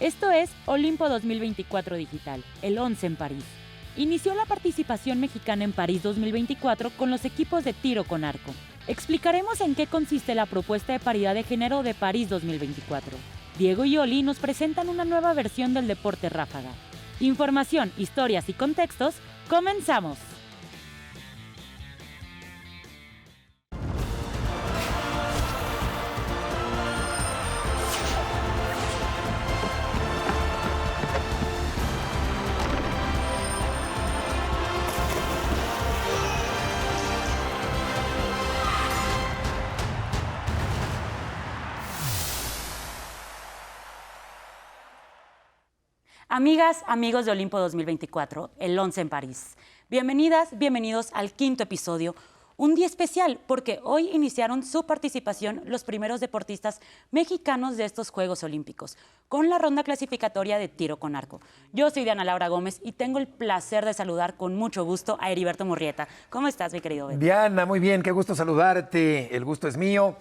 Esto es Olimpo 2024 Digital, el 11 en París. Inició la participación mexicana en París 2024 con los equipos de tiro con arco. Explicaremos en qué consiste la propuesta de paridad de género de París 2024. Diego y Oli nos presentan una nueva versión del deporte ráfaga. Información, historias y contextos, ¡comenzamos! Amigas, amigos de Olimpo 2024, el 11 en París. Bienvenidas, bienvenidos al quinto episodio. Un día especial porque hoy iniciaron su participación los primeros deportistas mexicanos de estos Juegos Olímpicos, con la ronda clasificatoria de tiro con arco. Yo soy Diana Laura Gómez y tengo el placer de saludar con mucho gusto a Heriberto Murrieta. ¿Cómo estás, mi querido Ben? Diana, muy bien, qué gusto saludarte, el gusto es mío.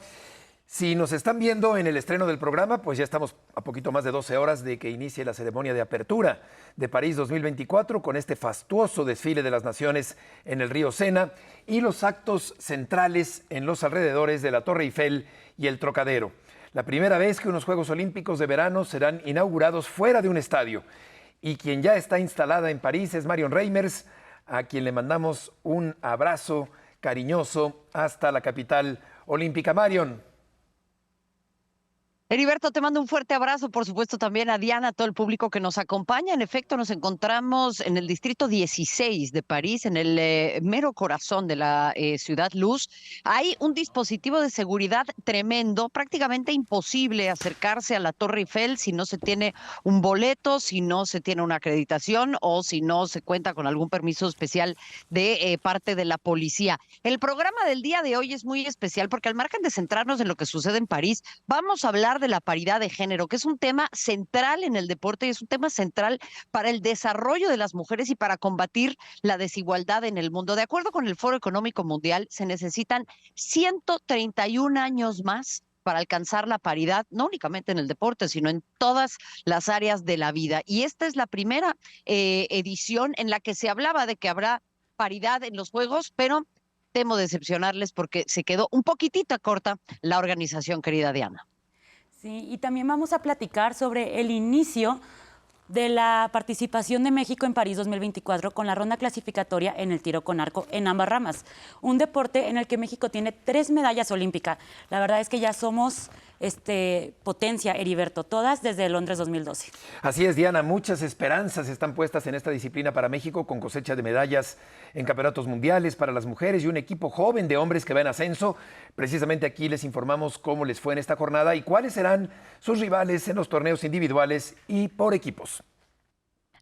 Si nos están viendo en el estreno del programa, pues ya estamos a poquito más de 12 horas de que inicie la ceremonia de apertura de París 2024 con este fastuoso desfile de las naciones en el río Sena y los actos centrales en los alrededores de la Torre Eiffel y el Trocadero. La primera vez que unos Juegos Olímpicos de verano serán inaugurados fuera de un estadio. Y quien ya está instalada en París es Marion Reimers, a quien le mandamos un abrazo cariñoso hasta la capital olímpica. Marion. Heriberto, te mando un fuerte abrazo, por supuesto también a Diana, a todo el público que nos acompaña. En efecto, nos encontramos en el distrito 16 de París, en el mero corazón de la ciudad luz. Hay un dispositivo de seguridad tremendo, prácticamente imposible acercarse a la Torre Eiffel si no se tiene un boleto, si no se tiene una acreditación o si no se cuenta con algún permiso especial de parte de la policía. El programa del día de hoy es muy especial porque al margen de centrarnos en lo que sucede en París, vamos a hablar de la paridad de género, que es un tema central en el deporte y es un tema central para el desarrollo de las mujeres y para combatir la desigualdad en el mundo. De acuerdo con el Foro Económico Mundial, se necesitan 131 años más para alcanzar la paridad, no únicamente en el deporte, sino en todas las áreas de la vida. Y esta es la primera edición en la que se hablaba de que habrá paridad en los Juegos, pero temo decepcionarles porque se quedó un poquitito corta la organización, querida Diana. Sí, y también vamos a platicar sobre el inicio de la participación de México en París 2024 con la ronda clasificatoria en el tiro con arco en ambas ramas. Un deporte en el que México tiene 3 medallas olímpicas. La verdad es que ya somos potencia, Heriberto, todas desde Londres 2012. Así es, Diana, muchas esperanzas están puestas en esta disciplina para México con cosecha de medallas en campeonatos mundiales para las mujeres y un equipo joven de hombres que va en ascenso. Precisamente aquí les informamos cómo les fue en esta jornada y cuáles serán sus rivales en los torneos individuales y por equipos.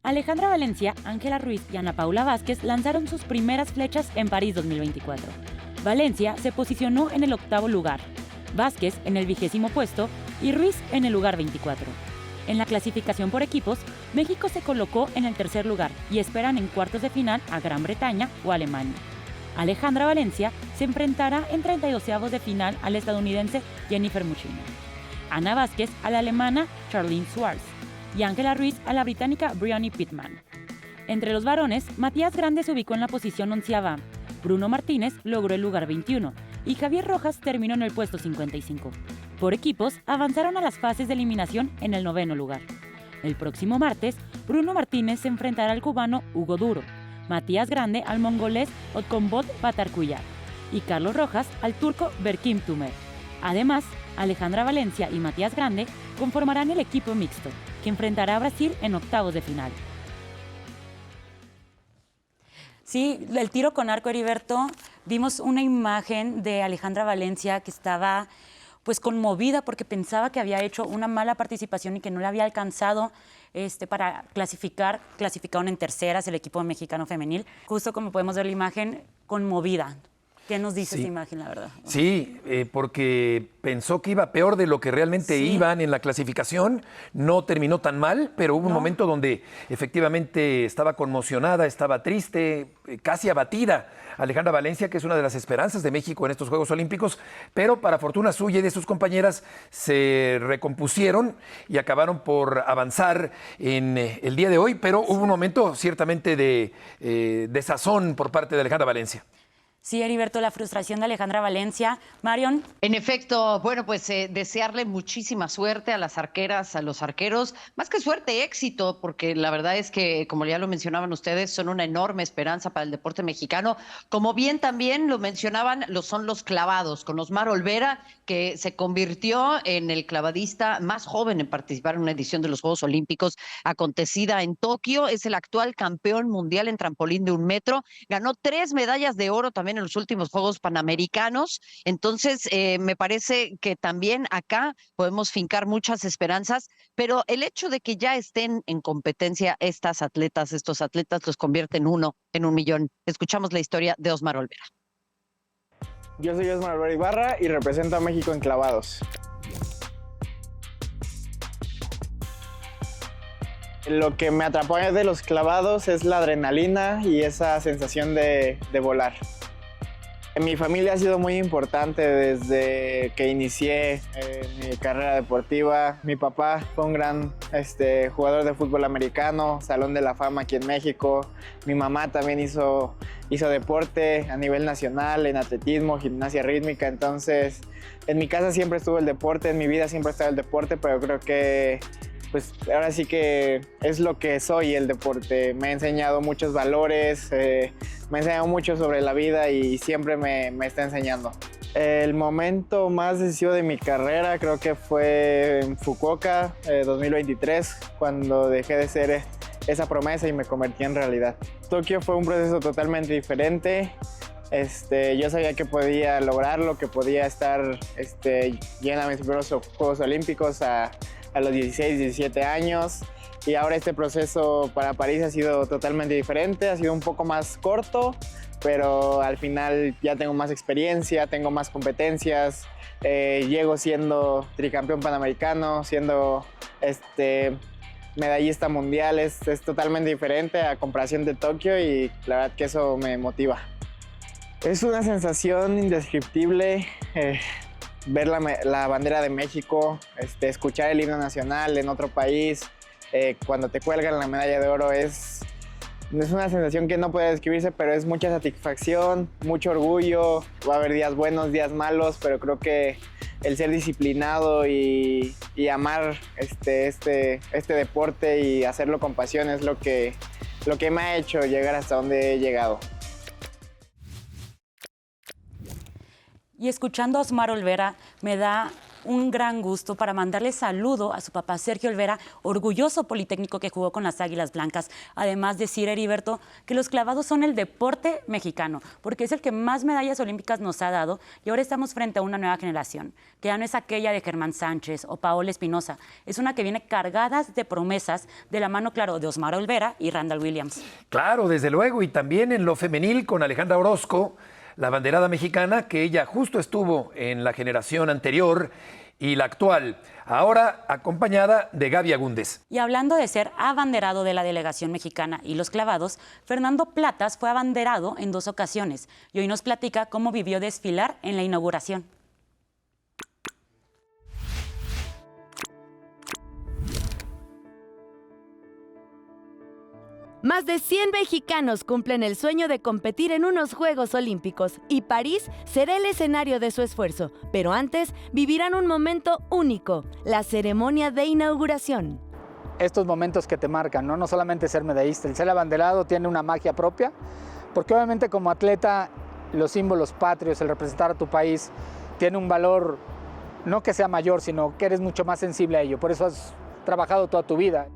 Alejandra Valencia, Ángela Ruiz y Ana Paula Vázquez lanzaron sus primeras flechas en París 2024. Valencia se posicionó en el 8º lugar, Vázquez en el 20º puesto y Ruiz en el lugar 24. En la clasificación por equipos, México se colocó en el 3er lugar y esperan en cuartos de final a Gran Bretaña o Alemania. Alejandra Valencia se enfrentará en 32avos de final al estadounidense Jennifer Muschino. Ana Vázquez a la alemana Charlene Schwarz y Ángela Ruiz a la británica Briony Pittman. Entre los varones, Matías Grande se ubicó en la posición 11ª, Bruno Martínez logró el lugar 21 y Javier Rojas terminó en el puesto 55. Por equipos, avanzaron a las fases de eliminación en el 9º lugar. El próximo martes, Bruno Martínez se enfrentará al cubano Hugo Duro, Matías Grande al mongolés Otkonbot Batarkuyar y Carlos Rojas al turco Berkim Tumer. Además, Alejandra Valencia y Matías Grande conformarán el equipo mixto, que enfrentará a Brasil en octavos de final. Sí, el tiro con arco, Heriberto, vimos una imagen de Alejandra Valencia que estaba pues conmovida porque pensaba que había hecho una mala participación y que no le había alcanzado para clasificar. Clasificaron en terceras el equipo mexicano femenil. Justo como podemos ver la imagen, conmovida. ¿Qué nos dice Sí. esta imagen, la verdad? Sí, porque pensó que iba peor de lo que realmente iban en la clasificación. No terminó tan mal, pero hubo un momento donde efectivamente estaba conmocionada, estaba triste, casi abatida. Alejandra Valencia, que es una de las esperanzas de México en estos Juegos Olímpicos, pero para fortuna suya y de sus compañeras se recompusieron y acabaron por avanzar en el día de hoy, pero hubo un momento ciertamente de desazón por parte de Alejandra Valencia. Sí, Heriberto, la frustración de Alejandra Valencia. Marion. En efecto, bueno, pues desearle muchísima suerte a las arqueras, a los arqueros, más que suerte, éxito, porque la verdad es que, como ya lo mencionaban ustedes, son una enorme esperanza para el deporte mexicano. Como bien también lo mencionaban, son los clavados, con Osmar Olvera, que se convirtió en el clavadista más joven en participar en una edición de los Juegos Olímpicos acontecida en Tokio. Es el actual campeón mundial en trampolín de 1 metro. Ganó 3 medallas de oro también en los últimos Juegos Panamericanos. Entonces, me parece que también acá podemos fincar muchas esperanzas, pero el hecho de que ya estén en competencia estos atletas los convierte en 1 en 1.000.000. Escuchamos la historia de Osmar Olvera. Yo soy Osmar Olvera Ibarra y represento a México en clavados. Lo que me atrapó de los clavados es la adrenalina y esa sensación de volar. En mi familia ha sido muy importante desde que inicié mi carrera deportiva. Mi papá fue un gran jugador de fútbol americano, Salón de la Fama aquí en México. Mi mamá también hizo deporte a nivel nacional, en atletismo, gimnasia rítmica. Entonces, en mi casa siempre estuvo el deporte, en mi vida siempre ha estado el deporte, pero creo que pues ahora sí que es lo que soy, el deporte. Me ha enseñado muchos valores, me ha enseñado mucho sobre la vida y siempre me está enseñando. El momento más decisivo de mi carrera creo que fue en Fukuoka 2023, cuando dejé de ser esa promesa y me convertí en realidad. Tokio fue un proceso totalmente diferente. Yo sabía que podía lograrlo, que podía estar llena de mis primeros Juegos Olímpicos a los 16, 17 años, y ahora este proceso para París ha sido totalmente diferente, ha sido un poco más corto, pero al final ya tengo más experiencia, tengo más competencias, llego siendo tricampeón panamericano, siendo medallista mundial, es totalmente diferente a comparación de Tokio y la verdad que eso me motiva. Es una sensación indescriptible. Ver la bandera de México, escuchar el himno nacional en otro país, cuando te cuelgan la medalla de oro es una sensación que no puede describirse, pero es mucha satisfacción, mucho orgullo. Va a haber días buenos, días malos, pero creo que el ser disciplinado y amar este deporte y hacerlo con pasión es lo que me ha hecho llegar hasta donde he llegado. Y escuchando a Osmar Olvera, me da un gran gusto para mandarle saludo a su papá Sergio Olvera, orgulloso politécnico que jugó con las Águilas Blancas. Además decir, Heriberto, que los clavados son el deporte mexicano, porque es el que más medallas olímpicas nos ha dado, y ahora estamos frente a una nueva generación, que ya no es aquella de Germán Sánchez o Paola Espinosa, es una que viene cargada de promesas de la mano, claro, de Osmar Olvera y Randall Williams. Claro, desde luego, y también en lo femenil con Alejandra Orozco, la abanderada mexicana, que ella justo estuvo en la generación anterior y la actual, ahora acompañada de Gaby Agúndez. Y hablando de ser abanderado de la delegación mexicana y los clavados, Fernando Platas fue abanderado en 2 ocasiones y hoy nos platica cómo vivió desfilar en la inauguración. Más de 100 mexicanos cumplen el sueño de competir en unos Juegos Olímpicos y París será el escenario de su esfuerzo. Pero antes vivirán un momento único, la ceremonia de inauguración. Estos momentos que te marcan, ¿no? No solamente ser medallista, el ser abanderado tiene una magia propia, porque obviamente como atleta los símbolos patrios, el representar a tu país, tiene un valor no que sea mayor, sino que eres mucho más sensible a ello. Por eso has trabajado toda tu vida.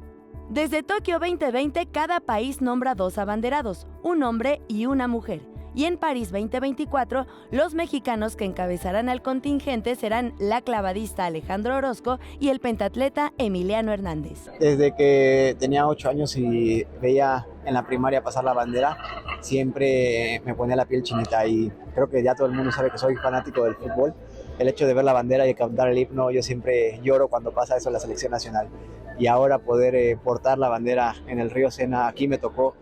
Desde Tokio 2020, cada país nombra 2 abanderados, un hombre y una mujer. Y en París 2024, los mexicanos que encabezarán al contingente serán la clavadista Alejandra Orozco y el pentatleta Emiliano Hernández. Desde que tenía 8 años y veía en la primaria pasar la bandera, siempre me ponía la piel chinita y creo que ya todo el mundo sabe que soy fanático del fútbol. El hecho de ver la bandera y cantar el himno, yo siempre lloro cuando pasa eso en la selección nacional. Y ahora poder portar la bandera en el río Sena, aquí me tocó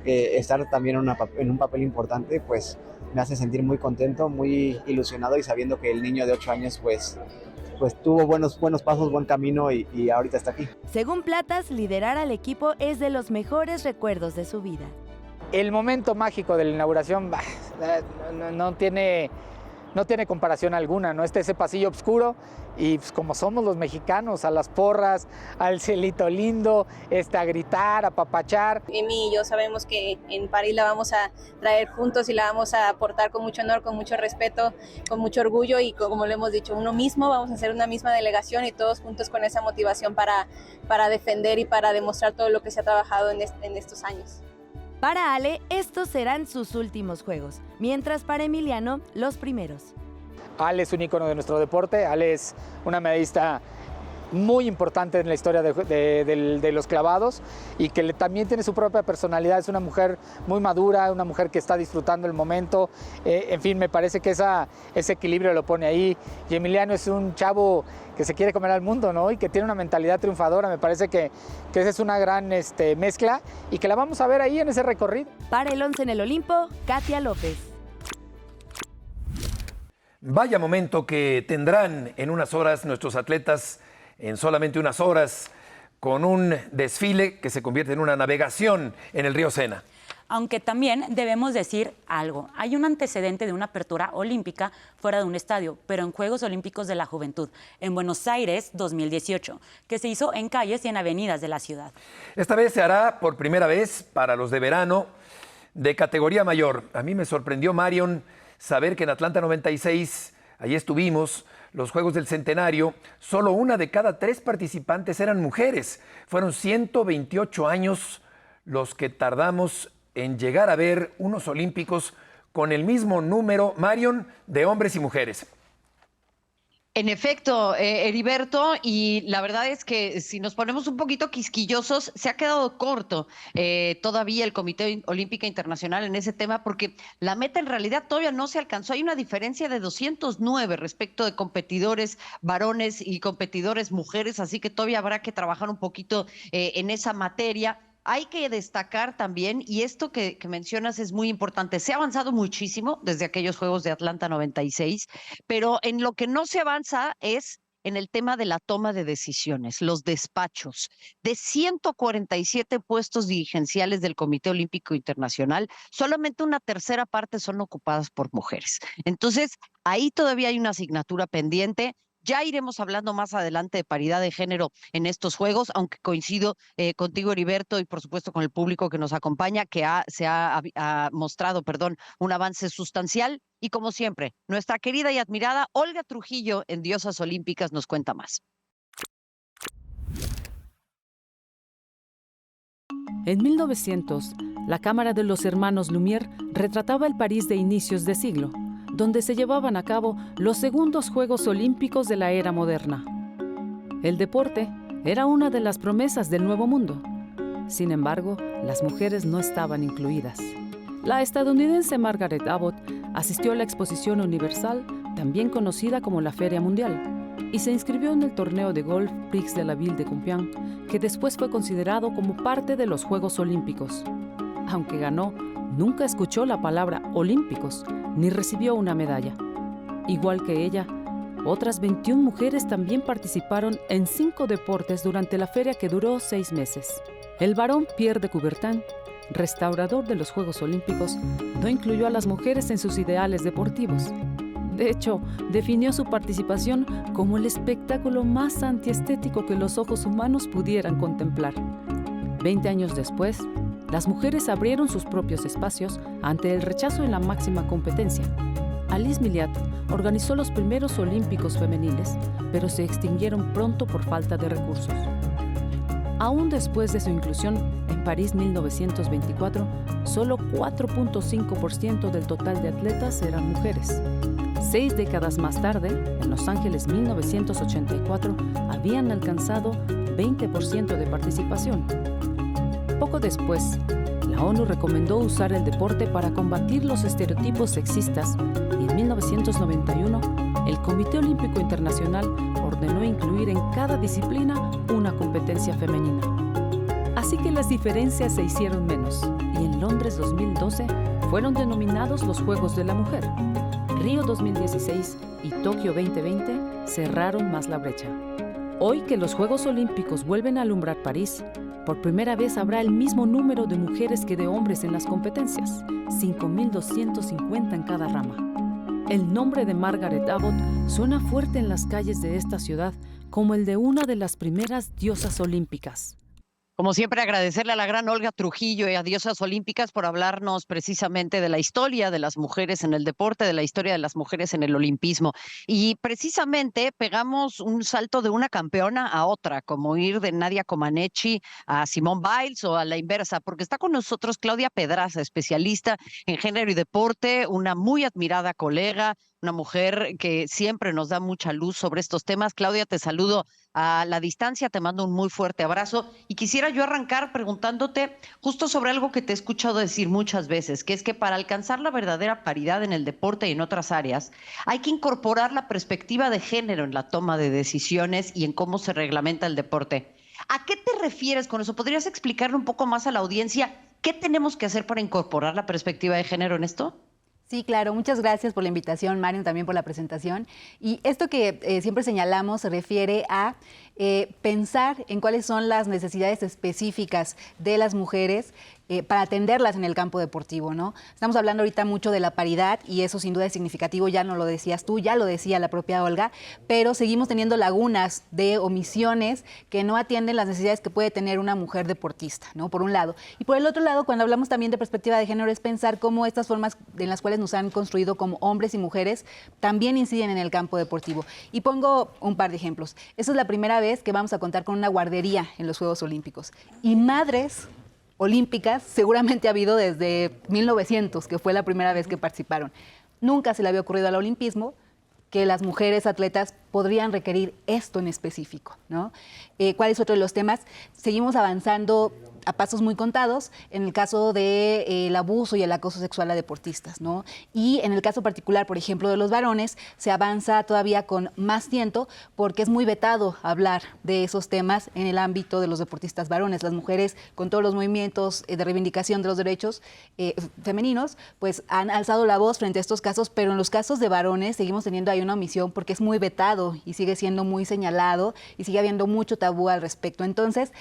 estar también en un papel importante, pues me hace sentir muy contento, muy ilusionado y sabiendo que el niño de 8 años pues tuvo buenos pasos, buen camino y ahorita está aquí. Según Platas, liderar al equipo es de los mejores recuerdos de su vida. El momento mágico de la inauguración no tiene comparación alguna, ¿no? Ese pasillo oscuro y pues, como somos los mexicanos, a las porras, al cielito lindo, a gritar, a papachar. Emi y yo sabemos que en París la vamos a traer juntos y la vamos a portar con mucho honor, con mucho respeto, con mucho orgullo y como lo hemos dicho, uno mismo, vamos a hacer una misma delegación y todos juntos con esa motivación para defender y para demostrar todo lo que se ha trabajado en estos años. Para Ale, estos serán sus últimos juegos, mientras para Emiliano, los primeros. Ale es un ícono de nuestro deporte, Ale es una medallista muy importante en la historia de los clavados y que también tiene su propia personalidad, es una mujer muy madura, una mujer que está disfrutando el momento, en fin, me parece que ese equilibrio lo pone ahí y Emiliano es un chavo que se quiere comer al mundo, ¿no? Y que tiene una mentalidad triunfadora, me parece que esa es una gran mezcla y que la vamos a ver ahí en ese recorrido. Para el 11 en el Olimpo, Katia López. Vaya momento que tendrán en unas horas nuestros atletas, en solamente unas horas, con un desfile que se convierte en una navegación en el río Sena. Aunque también debemos decir algo. Hay un antecedente de una apertura olímpica fuera de un estadio, pero en Juegos Olímpicos de la Juventud, en Buenos Aires 2018, que se hizo en calles y en avenidas de la ciudad. Esta vez se hará por primera vez para los de verano de categoría mayor. A mí me sorprendió, Marion, saber que en Atlanta 96, allí estuvimos, los Juegos del Centenario, solo 1 de cada 3 participantes eran mujeres. Fueron 128 años los que tardamos en llegar a ver unos olímpicos con el mismo número, Marion, de hombres y mujeres. En efecto, Heriberto, y la verdad es que si nos ponemos un poquito quisquillosos, se ha quedado corto todavía el Comité Olímpico Internacional en ese tema, porque la meta en realidad todavía no se alcanzó. Hay una diferencia de 209 respecto de competidores varones y competidores mujeres, así que todavía habrá que trabajar un poquito en esa materia. Hay que destacar también, y esto que mencionas es muy importante, se ha avanzado muchísimo desde aquellos Juegos de Atlanta 96, pero en lo que no se avanza es en el tema de la toma de decisiones, los despachos. De 147 puestos dirigenciales del Comité Olímpico Internacional, solamente una tercera parte son ocupadas por mujeres. Entonces, ahí todavía hay una asignatura pendiente. Ya iremos hablando más adelante de paridad de género en estos Juegos, aunque coincido contigo, Heriberto, y por supuesto con el público que nos acompaña, que se ha mostrado un avance sustancial. Y como siempre, nuestra querida y admirada Olga Trujillo en Diosas Olímpicas nos cuenta más. En 1900, la Cámara de los Hermanos Lumière retrataba el París de inicios de siglo, donde se llevaban a cabo los segundos Juegos Olímpicos de la era moderna. El deporte era una de las promesas del Nuevo Mundo. Sin embargo, las mujeres no estaban incluidas. La estadounidense Margaret Abbott asistió a la Exposición Universal, también conocida como la Feria Mundial, y se inscribió en el torneo de golf Prix de la Ville de Compiègne, que después fue considerado como parte de los Juegos Olímpicos. Aunque ganó, nunca escuchó la palabra olímpicos, ni recibió una medalla. Igual que ella, otras 21 mujeres también participaron en 5 deportes durante la feria que duró 6 meses. El barón Pierre de Coubertin, restaurador de los Juegos Olímpicos, no incluyó a las mujeres en sus ideales deportivos. De hecho, definió su participación como el espectáculo más antiestético que los ojos humanos pudieran contemplar. 20 años después, las mujeres abrieron sus propios espacios ante el rechazo en la máxima competencia. Alice Milliat organizó los primeros Olímpicos femeniles, pero se extinguieron pronto por falta de recursos. Aún después de su inclusión en París 1924, solo 4.5% del total de atletas eran mujeres. 6 décadas más tarde, en Los Ángeles 1984, habían alcanzado 20% de participación. Poco después, la ONU recomendó usar el deporte para combatir los estereotipos sexistas y en 1991 el Comité Olímpico Internacional ordenó incluir en cada disciplina una competencia femenina. Así que las diferencias se hicieron menos y en Londres 2012 fueron denominados los Juegos de la Mujer. Río 2016 y Tokio 2020 cerraron más la brecha. Hoy que los Juegos Olímpicos vuelven a alumbrar París, por primera vez habrá el mismo número de mujeres que de hombres en las competencias, 5.250 en cada rama. El nombre de Margaret Abbott suena fuerte en las calles de esta ciudad como el de una de las primeras diosas olímpicas. Como siempre, agradecerle a la gran Olga Trujillo y a Diosas Olímpicas por hablarnos precisamente de la historia de las mujeres en el deporte, de la historia de las mujeres en el olimpismo. Y precisamente pegamos un salto de una campeona a otra, como ir de Nadia Comaneci a Simone Biles o a la inversa, porque está con nosotros Claudia Pedraza, especialista en género y deporte, una muy admirada colega, una mujer que siempre nos da mucha luz sobre estos temas. Claudia, te saludo a la distancia, te mando un muy fuerte abrazo y quisiera yo arrancar preguntándote justo sobre algo que te he escuchado decir muchas veces, que es que para alcanzar la verdadera paridad en el deporte y en otras áreas, hay que incorporar la perspectiva de género en la toma de decisiones y en cómo se reglamenta el deporte. ¿A qué te refieres con eso? ¿Podrías explicarle un poco más a la audiencia qué tenemos que hacer para incorporar la perspectiva de género en esto? Sí, claro. Muchas gracias por la invitación, Marion, también por la presentación. Y esto que siempre señalamos se refiere a pensar en cuáles son las necesidades específicas de las mujeres para atenderlas en el campo deportivo, ¿no? Estamos hablando ahorita mucho de la paridad y eso sin duda es significativo, ya no lo decías tú, ya lo decía la propia Olga, pero seguimos teniendo lagunas de omisiones que no atienden las necesidades que puede tener una mujer deportista, ¿no? Por un lado. Y por el otro lado, cuando hablamos también de perspectiva de género, es pensar cómo estas formas en las cuales nos han construido como hombres y mujeres también inciden en el campo deportivo. Y pongo un par de ejemplos. Esta es la primera vez que vamos a contar con una guardería en los Juegos Olímpicos. Y madres olímpicas seguramente ha habido desde 1900, que fue la primera vez que participaron. Nunca se le había ocurrido al olimpismo que las mujeres atletas podrían requerir esto en específico, ¿no? ¿Cuál es otro de los temas? Seguimos avanzando a pasos muy contados en el caso del abuso y el acoso sexual a deportistas, ¿no? Y en el caso particular, por ejemplo, de los varones, se avanza todavía con más tiento porque es muy vetado hablar de esos temas en el ámbito de los deportistas varones. Las mujeres, con todos los movimientos de reivindicación de los derechos femeninos, pues han alzado la voz frente a estos casos, pero en los casos de varones seguimos teniendo ahí una omisión porque es muy vetado y sigue siendo muy señalado y sigue habiendo mucho tabú al respecto. Entonces,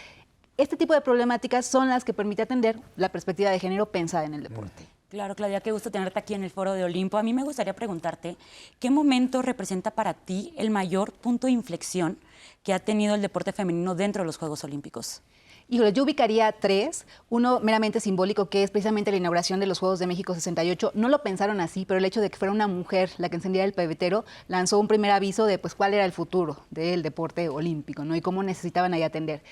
este tipo de problemáticas son las que permite atender la perspectiva de género pensada en el deporte. Claro, Claudia, qué gusto tenerte aquí en el Foro de Olimpo. A mí me gustaría preguntarte, ¿qué momento representa para ti el mayor punto de inflexión que ha tenido el deporte femenino dentro de los Juegos Olímpicos? Híjole, yo ubicaría tres. Uno meramente simbólico, que es precisamente la inauguración de los Juegos de México 68. No lo pensaron así, pero el hecho de que fuera una mujer la que encendiera el pebetero lanzó un primer aviso de pues cuál era el futuro del deporte olímpico, ¿no? Y cómo necesitaban ahí atender.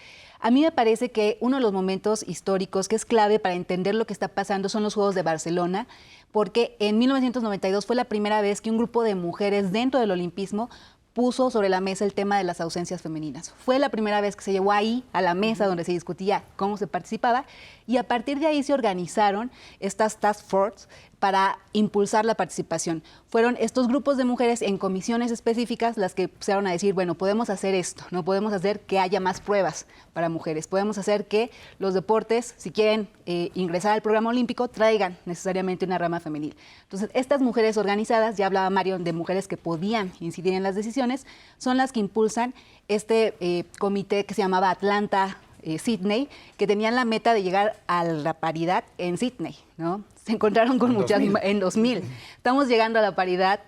A mí me parece que uno de los momentos históricos que es clave para entender lo que está pasando son los Juegos de Barcelona, porque en 1992 fue la primera vez que un grupo de mujeres dentro del olimpismo puso sobre la mesa el tema de las ausencias femeninas. Fue la primera vez que se llevó ahí a la mesa donde se discutía cómo se participaba y a partir de ahí se organizaron estas task force para impulsar la participación. Fueron estos grupos de mujeres en comisiones específicas las que empezaron a decir, bueno, podemos hacer esto, no podemos hacer que haya más pruebas para mujeres, podemos hacer que los deportes, si quieren ingresar al programa olímpico, traigan necesariamente una rama femenil. Entonces, estas mujeres organizadas, ya hablaba Mario de mujeres que podían incidir en las decisiones, son las que impulsan este comité que se llamaba Atlanta Sydney, que tenían la meta de llegar a la paridad en Sydney, ¿no? Se encontraron con muchas en 2000. Estamos llegando a la paridad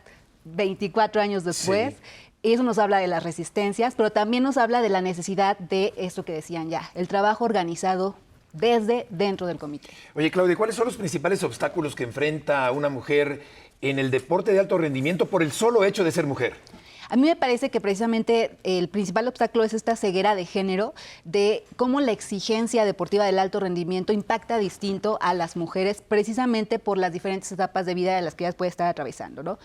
24 años después. Sí. Eso nos habla de las resistencias, pero también nos habla de la necesidad de esto que decían ya, el trabajo organizado desde dentro del comité. Oye, Claudia, ¿cuáles son los principales obstáculos que enfrenta una mujer en el deporte de alto rendimiento por el solo hecho de ser mujer? A mí me parece que precisamente el principal obstáculo es esta ceguera de género, de cómo la exigencia deportiva del alto rendimiento impacta distinto a las mujeres, precisamente por las diferentes etapas de vida de las que ellas pueden estar atravesando, ¿no?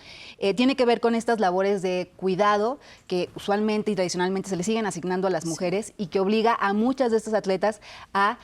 Tiene que ver con estas labores de cuidado que usualmente y tradicionalmente se le siguen asignando a las mujeres y que obliga a muchas de estas atletas a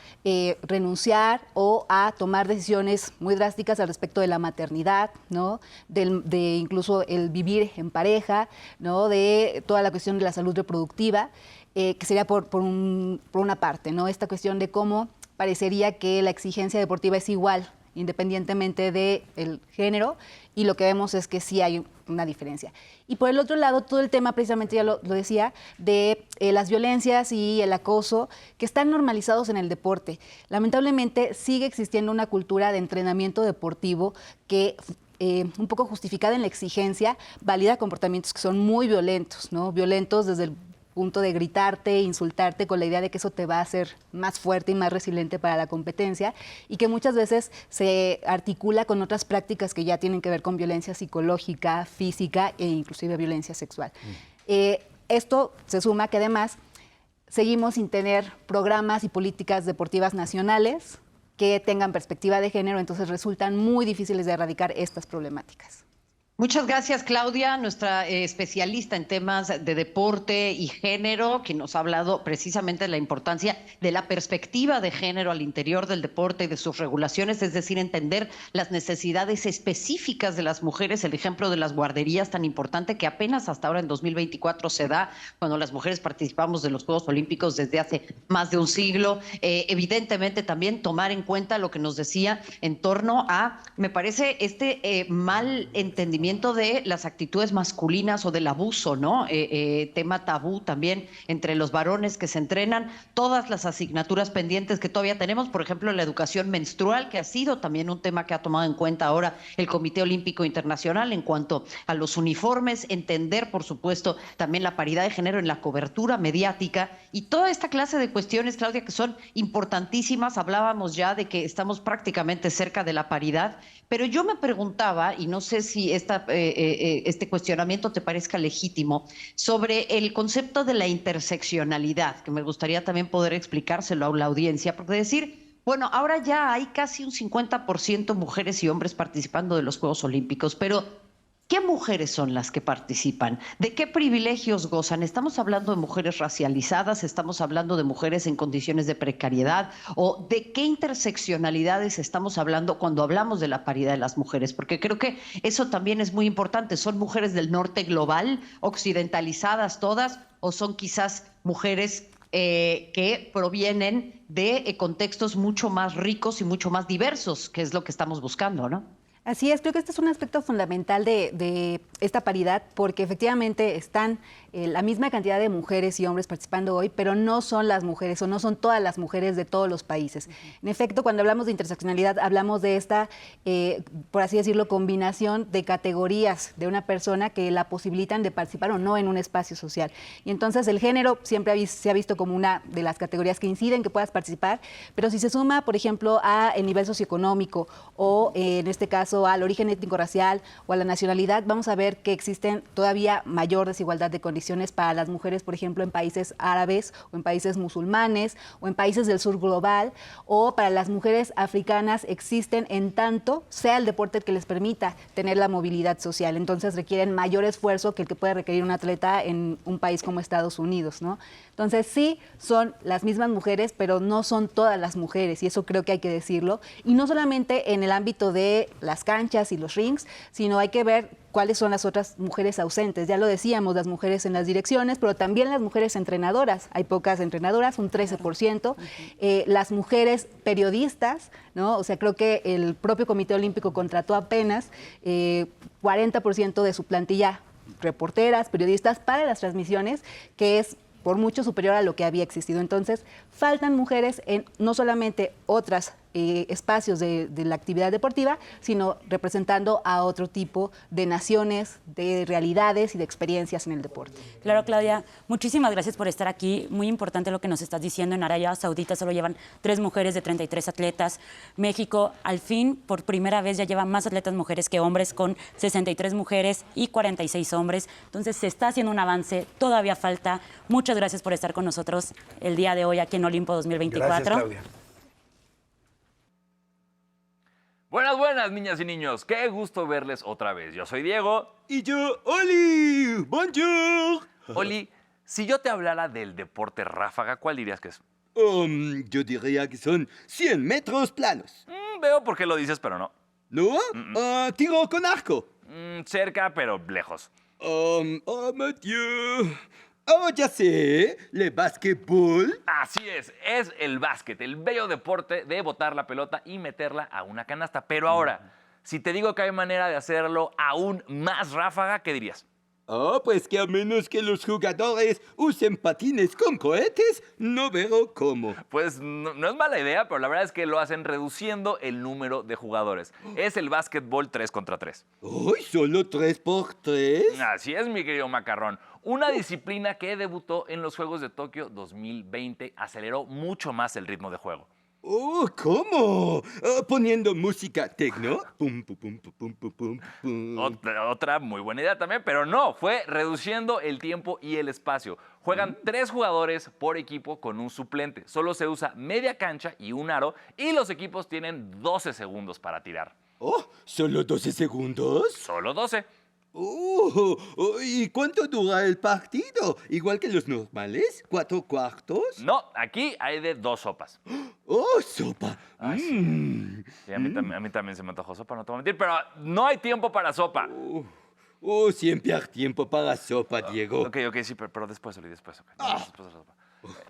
renunciar o a tomar decisiones muy drásticas al respecto de la maternidad, ¿no? De incluso el vivir en pareja, ¿no? De toda la cuestión de la salud reproductiva, que sería por una parte, ¿no? Esta cuestión de cómo parecería que la exigencia deportiva es igual, independientemente del género, y lo que vemos es que sí hay una diferencia. Y por el otro lado, todo el tema, precisamente ya lo decía, de las violencias y el acoso que están normalizados en el deporte. Lamentablemente sigue existiendo una cultura de entrenamiento deportivo que un poco justificada en la exigencia, valida comportamientos que son muy violentos, ¿no? Violentos desde el punto de gritarte, insultarte, con la idea de que eso te va a hacer más fuerte y más resiliente para la competencia, y que muchas veces se articula con otras prácticas que ya tienen que ver con violencia psicológica, física e inclusive violencia sexual. Esto se suma que además seguimos sin tener programas y políticas deportivas nacionales que tengan perspectiva de género, entonces resultan muy difíciles de erradicar estas problemáticas. Muchas gracias, Claudia, nuestra especialista en temas de deporte y género, que nos ha hablado precisamente de la importancia de la perspectiva de género al interior del deporte y de sus regulaciones, es decir, entender las necesidades específicas de las mujeres, el ejemplo de las guarderías tan importante que apenas hasta ahora en 2024 se da cuando las mujeres participamos de los Juegos Olímpicos desde hace más de un siglo. Evidentemente también tomar en cuenta lo que nos decía en torno a, me parece, mal entendimiento de las actitudes masculinas o del abuso, ¿no? Tema tabú también entre los varones que se entrenan, todas las asignaturas pendientes que todavía tenemos, por ejemplo, la educación menstrual, que ha sido también un tema que ha tomado en cuenta ahora el Comité Olímpico Internacional en cuanto a los uniformes, entender, por supuesto, también la paridad de género en la cobertura mediática y toda esta clase de cuestiones, Claudia, que son importantísimas. Hablábamos ya de que estamos prácticamente cerca de la paridad, pero yo me preguntaba, y no sé si este cuestionamiento te parezca legítimo, sobre el concepto de la interseccionalidad, que me gustaría también poder explicárselo a la audiencia, porque decir, bueno, ahora ya hay casi un 50% mujeres y hombres participando de los Juegos Olímpicos, pero ¿qué mujeres son las que participan? ¿De qué privilegios gozan? ¿Estamos hablando de mujeres racializadas? ¿Estamos hablando de mujeres en condiciones de precariedad? ¿O de qué interseccionalidades estamos hablando cuando hablamos de la paridad de las mujeres? Porque creo que eso también es muy importante. ¿Son mujeres del norte global, occidentalizadas todas? ¿O son quizás mujeres que provienen de contextos mucho más ricos y mucho más diversos, que es lo que estamos buscando, ¿no? Así es, creo que este es un aspecto fundamental de esta paridad, porque efectivamente están la misma cantidad de mujeres y hombres participando hoy, pero no son las mujeres o no son todas las mujeres de todos los países. En efecto, cuando hablamos de interseccionalidad, hablamos de esta, por así decirlo, combinación de categorías de una persona que la posibilitan de participar o no en un espacio social. Y entonces el género siempre se ha visto como una de las categorías que inciden que puedas participar, pero si se suma, por ejemplo, a el nivel socioeconómico o en este caso al origen étnico-racial o a la nacionalidad, vamos a ver que existen todavía mayor desigualdad de condiciones para las mujeres, por ejemplo, en países árabes o en países musulmanes o en países del sur global, o para las mujeres africanas existen en tanto sea el deporte el que les permita tener la movilidad social. Entonces requieren mayor esfuerzo que el que puede requerir un atleta en un país como Estados Unidos, ¿no? Entonces sí son las mismas mujeres, pero no son todas las mujeres, y eso creo que hay que decirlo. Y no solamente en el ámbito de las canchas y los rings, sino hay que ver cuáles son las otras mujeres ausentes. Ya lo decíamos, las mujeres en las direcciones, pero también las mujeres entrenadoras. Hay pocas entrenadoras, un 13%. Las mujeres periodistas, ¿no? O sea, creo que el propio Comité Olímpico contrató apenas 40% de su plantilla reporteras, periodistas para las transmisiones, que es por mucho superior a lo que había existido. Entonces, faltan mujeres en no solamente otras espacios de la actividad deportiva, sino representando a otro tipo de naciones, de realidades y de experiencias en el deporte. Claro, Claudia, muchísimas gracias por estar aquí. Muy importante lo que nos estás diciendo. En Arabia Saudita solo llevan 3 mujeres de 33 atletas. México, al fin, por primera vez, ya lleva más atletas mujeres que hombres, con 63 mujeres y 46 hombres. Entonces, se está haciendo un avance. Todavía falta. Muchas gracias por estar con nosotros el día de hoy aquí en Olimpo 2024. Gracias, Claudia. Buenas, buenas, niñas y niños. Qué gusto verles otra vez. Yo soy Diego. Y yo, Oli. Bonjour. Oli, si yo te hablara del deporte ráfaga, ¿cuál dirías que es? Yo diría que son 100 metros planos. Veo por qué lo dices, pero no. ¿No? Tiro con arco. Cerca, pero lejos. Oh, mon Dieu. Oh, ya sé, ¿le básquetbol? Así es el básquet, el bello deporte de botar la pelota y meterla a una canasta. Pero ahora, si te digo que hay manera de hacerlo aún más ráfaga, ¿qué dirías? Oh, pues que a menos que los jugadores usen patines con cohetes, no veo cómo. Pues no es mala idea, pero la verdad es que lo hacen reduciendo el número de jugadores. Es el básquetbol 3 contra 3. ¡Uy, solo 3 por 3! Así es, mi querido Macarrón. Una disciplina que debutó en los Juegos de Tokio 2020 aceleró mucho más el ritmo de juego. ¡Oh, cómo! Poniendo música techno. Pum, pum, pum, pum, pum, pum, pum. Otra muy buena idea también, pero no, fue reduciendo el tiempo y el espacio. Juegan 3 jugadores por equipo con un suplente. Solo se usa media cancha y un aro, y los equipos tienen 12 segundos para tirar. ¡Oh! ¿Solo 12 segundos? Solo 12. ¿Y cuánto dura el partido? ¿Igual que los normales? ¿4 cuartos? No, aquí hay de 2 sopas. ¡Oh, sopa! Sí, a mí también se me antojó sopa, no te voy a mentir, pero no hay tiempo para sopa. Siempre hay tiempo para sopa, Diego. Ok, sí, pero después, Oli, después. Okay. Después de la sopa.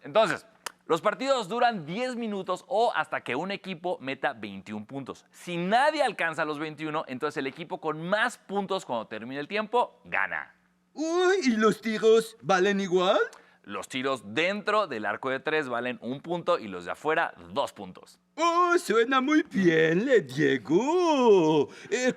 Entonces, los partidos duran 10 minutos o hasta que un equipo meta 21 puntos. Si nadie alcanza los 21, entonces el equipo con más puntos cuando termine el tiempo gana. Uy, ¿y los tiros valen igual? Los tiros dentro del arco de 3 valen 1 punto y los de afuera 2 puntos. ¡Oh, suena muy bien, Diego!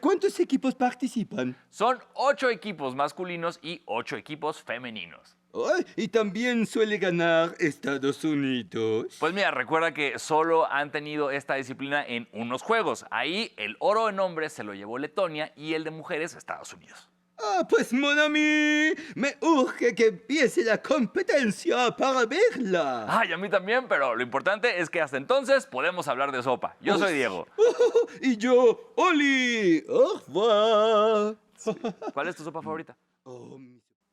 ¿Cuántos equipos participan? Son 8 equipos masculinos y 8 equipos femeninos. Ay, y también suele ganar Estados Unidos. Pues mira, recuerda que solo han tenido esta disciplina en unos juegos. Ahí el oro en hombres se lo llevó Letonia y el de mujeres Estados Unidos. Pues mon ami, me urge que empiece la competencia para verla. Ay, a mí también, pero lo importante es que hasta entonces podemos hablar de sopa. Yo soy Diego. Y yo, Oli. Au revoir. ¿Cuál es tu sopa favorita?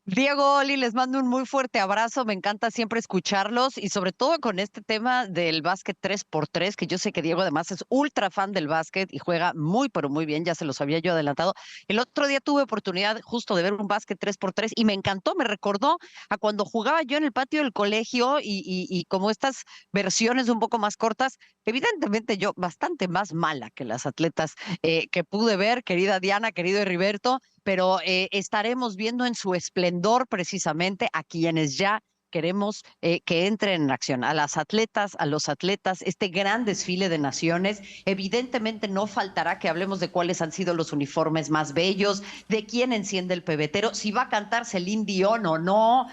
Diego, Oli, les mando un muy fuerte abrazo. Me encanta siempre escucharlos y sobre todo con este tema del básquet 3x3, que yo sé que Diego además es ultra fan del básquet y juega muy, pero muy bien. Ya se los había yo adelantado. El otro día tuve oportunidad justo de ver un básquet 3x3 y me encantó. Me recordó a cuando jugaba yo en el patio del colegio y como estas versiones un poco más cortas. Evidentemente yo bastante más mala que las atletas que pude ver, querida Diana, querido Heriberto, pero estaremos viendo en su esplendor precisamente a quienes ya queremos que entren en acción, a las atletas, a los atletas, este gran desfile de naciones. Evidentemente no faltará que hablemos de cuáles han sido los uniformes más bellos, de quién enciende el pebetero, si va a cantar Celine Dion o no,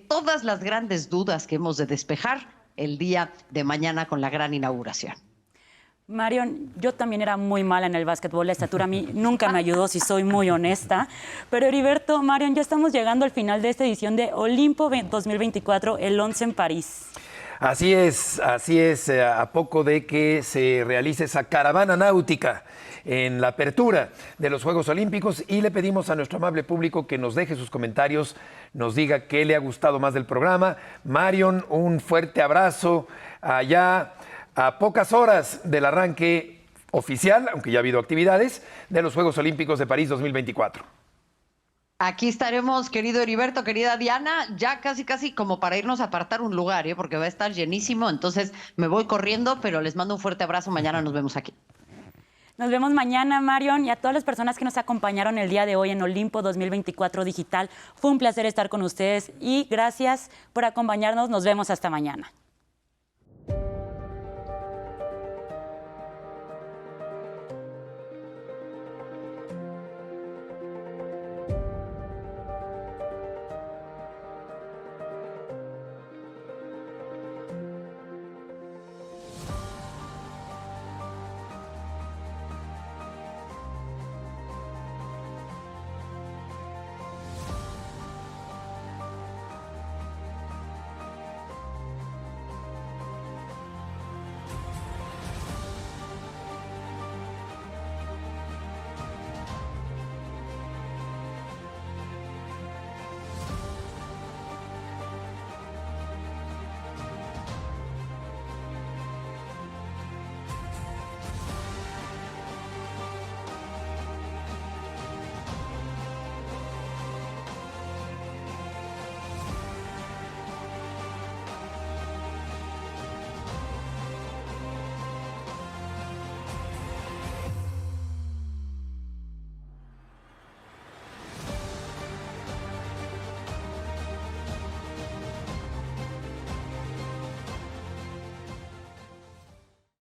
todas las grandes dudas que hemos de despejar el día de mañana con la gran inauguración. Marion, yo también era muy mala en el básquetbol, la estatura a mí nunca me ayudó, si soy muy honesta. Pero Heriberto, Marion, ya estamos llegando al final de esta edición de Olimpo 2024, el 11 en París. Así es, a poco de que se realice esa caravana náutica en la apertura de los Juegos Olímpicos, y le pedimos a nuestro amable público que nos deje sus comentarios, nos diga qué le ha gustado más del programa. Marion, un fuerte abrazo allá a pocas horas del arranque oficial, aunque ya ha habido actividades, de los Juegos Olímpicos de París 2024. Aquí estaremos, querido Heriberto, querida Diana, ya casi como para irnos a apartar un lugar, porque va a estar llenísimo, entonces me voy corriendo, pero les mando un fuerte abrazo, mañana nos vemos aquí. Nos vemos mañana, Marion, y a todas las personas que nos acompañaron el día de hoy en Olimpo 2024 Digital. Fue un placer estar con ustedes y gracias por acompañarnos. Nos vemos hasta mañana.